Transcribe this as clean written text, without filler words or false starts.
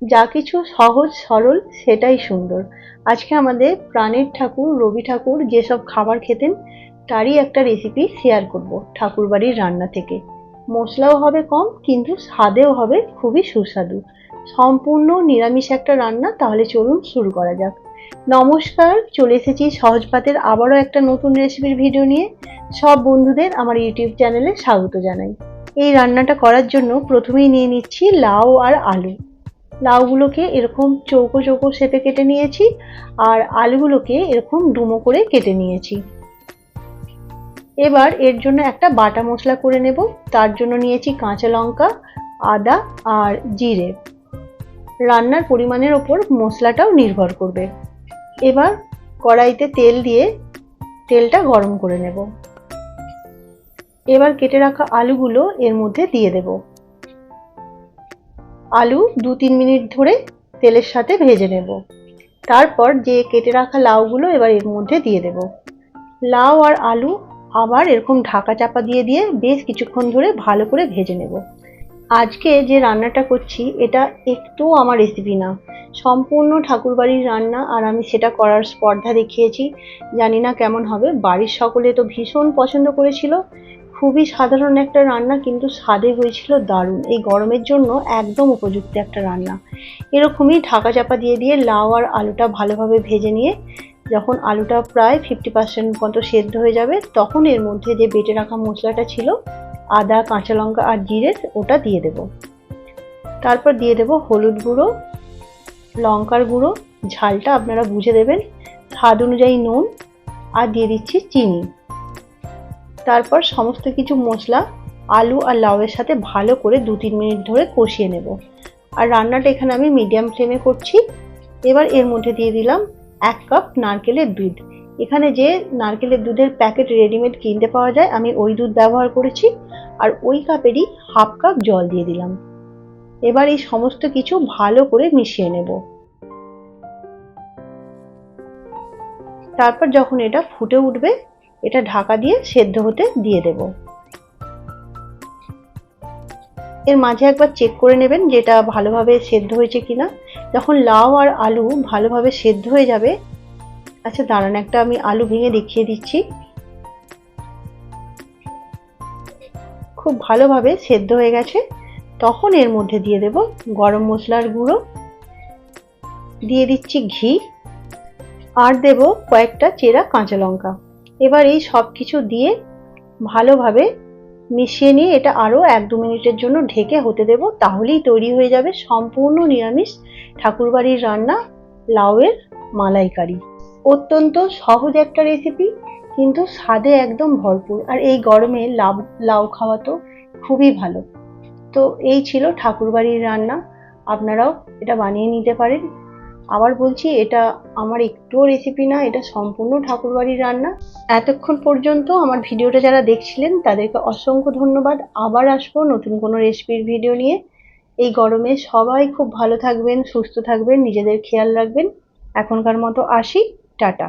যা কিছু সহজ সরল সেটাই সুন্দর। আজকে আমাদের প্রাণের ঠাকুর রবি ঠাকুর যেসব খাবার খেতেন তারই একটা রেসিপি শেয়ার করব ঠাকুরবাড়ির রান্না থেকে। মশলাও হবে কম কিন্তু স্বাদেও হবে খুবই সুস্বাদু। সম্পূর্ণ নিরামিষ একটা রান্না। তাহলে চলুন শুরু করা যাক। নমস্কার, চলে এসেছি সহজ পাতের আবারও একটা নতুন রেসিপির ভিডিও নিয়ে। সব বন্ধুদের আমার ইউটিউব চ্যানেলে স্বাগত জানাই। এই রান্নাটা করার জন্য প্রথমেই নিয়ে নিচ্ছি লাউ আর আলু। লাউগুলোকে এরকম চৌকো চৌকো শেপে কেটে নিয়েছি আর আলুগুলোকে এরকম ডুমো করে কেটে নিয়েছি। এবার এর জন্য একটা বাটা মশলা করে নেব। তার জন্য নিয়েছি কাঁচা লঙ্কা, আদা আর জিরে। রান্নার পরিমাণের ওপর মশলাটাও নির্ভর করবে। এবার কড়াইতে তেল দিয়ে তেলটা গরম করে নেব। এবার কেটে রাখা আলুগুলো এর মধ্যে দিয়ে দেব। আলু 2-3 মিনিট ধরে তেলের সাথে ভেজে নেব। তারপর যে কেটে রাখা লাউগুলো এবার এর মধ্যে দিয়ে দেব। লাউ আর আলু আবার এরকম ঢাকা চাপা দিয়ে দিয়ে বেশ কিছুক্ষণ ধরে ভালো করে ভেজে নেব। আজকে যে রান্নাটা করছি এটা একটু আমার রেসিপি না, সম্পূর্ণ ঠাকুরবাড়ির রান্না, আর আমি সেটা করার স্পর্ধা দেখিয়েছি। জানি না কেমন হবে, বাড়ির সকলে তো ভীষণ পছন্দ করেছিল। খুবই সাধারণ একটা রান্না কিন্তু স্বাদে হয়েছিল দারুণ। এই গরমের জন্য একদম উপযুক্ত একটা রান্না। এরকমই ঢাকা চাপা দিয়ে দিয়ে লাউ আর আলুটা ভালোভাবে ভেজে নিয়ে যখন আলুটা প্রায় 50% মতো সেদ্ধ হয়ে যাবে তখন এর মধ্যে যে বেটে রাখা মশলাটা ছিল আদা, কাঁচা লঙ্কা আর জিরের, ওটা দিয়ে দেব। তারপর দিয়ে দেব হলুদ গুঁড়ো, লঙ্কার গুঁড়ো, ঝালটা আপনারা বুঝে দেবেন, স্বাদ অনুযায়ী নুন, আর দিয়ে দিচ্ছি চিনি। তারপর সমস্ত কিছু মশলা আলু আর লাউয়ের সাথে ভালো করে 2-3 মিনিট ধরে কষিয়ে নেব। আর রান্নাটা এখানে আমি মিডিয়াম ফ্লেমে করছি। এবার এর মধ্যে দিয়ে দিলাম 1 কাপ নারকেলের দুধ। এখানে যে নারকেলের দুধের প্যাকেট রেডিমেড কিনতে পাওয়া যায় আমি ওই দুধ ব্যবহার করেছি। আর ওই কাপেরই 1/2 কাপ জল দিয়ে দিলাম। এবার এই সমস্ত কিছু ভালো করে মিশিয়ে নেব। তারপর যখন এটা ফুটে উঠবে এটা ঢাকা দিয়ে সেদ্ধ হতে দিয়ে দেব। এর মাঝে একবার চেক করে নেবেন যেটা ভালোভাবে সেদ্ধ হয়েছে কিনা। যখন লাউ আর আলু ভালোভাবে সেদ্ধ হয়ে যাবে, আচ্ছা দাঁড়ান একটা আমি আলু ভেঙে দেখিয়ে দিচ্ছি। খুব ভালোভাবে সেদ্ধ হয়ে গেছে। তখন এর মধ্যে দিয়ে দেব গরম মশলার গুঁড়ো, দিয়ে দিচ্ছি ঘি, আর দেব কয়েকটা চেরা কাঁচা লঙ্কা। এবার এই সব কিছু দিয়ে ভালোভাবে মিশিয়ে নিয়ে এটা আরো 1-2 মিনিটের জন্য ঢেকে হতে দেব। তাহলেই তৈরি হয়ে যাবে সম্পূর্ণ নিরামিষ ঠাকুরবাড়ির রান্না লাউয়ের মালাইকারি। অত্যন্ত সহজ একটা রেসিপি কিন্তু স্বাদে একদম ভরপুর। আর এই গরমে লাউ খাওয়া তো খুবই ভালো। তো এই ছিল ঠাকুরবাড়ির রান্না। আপনারাও এটা বানিয়ে নিতে পারেন। আবার বলছি এটা আমার একটুও রেসিপি না, এটা সম্পূর্ণ ঠাকুরবাড়ির রান্না। এতক্ষণ পর্যন্ত আমার ভিডিওটা যারা দেখছিলেন তাদেরকে অসংখ্য ধন্যবাদ। আবার আসবো নতুন কোনো রেসিপির ভিডিও নিয়ে। এই গরমে সবাই খুব ভালো থাকবেন, সুস্থ থাকবেন, নিজেদের খেয়াল রাখবেন। এখনকার মতো আসি, টাটা।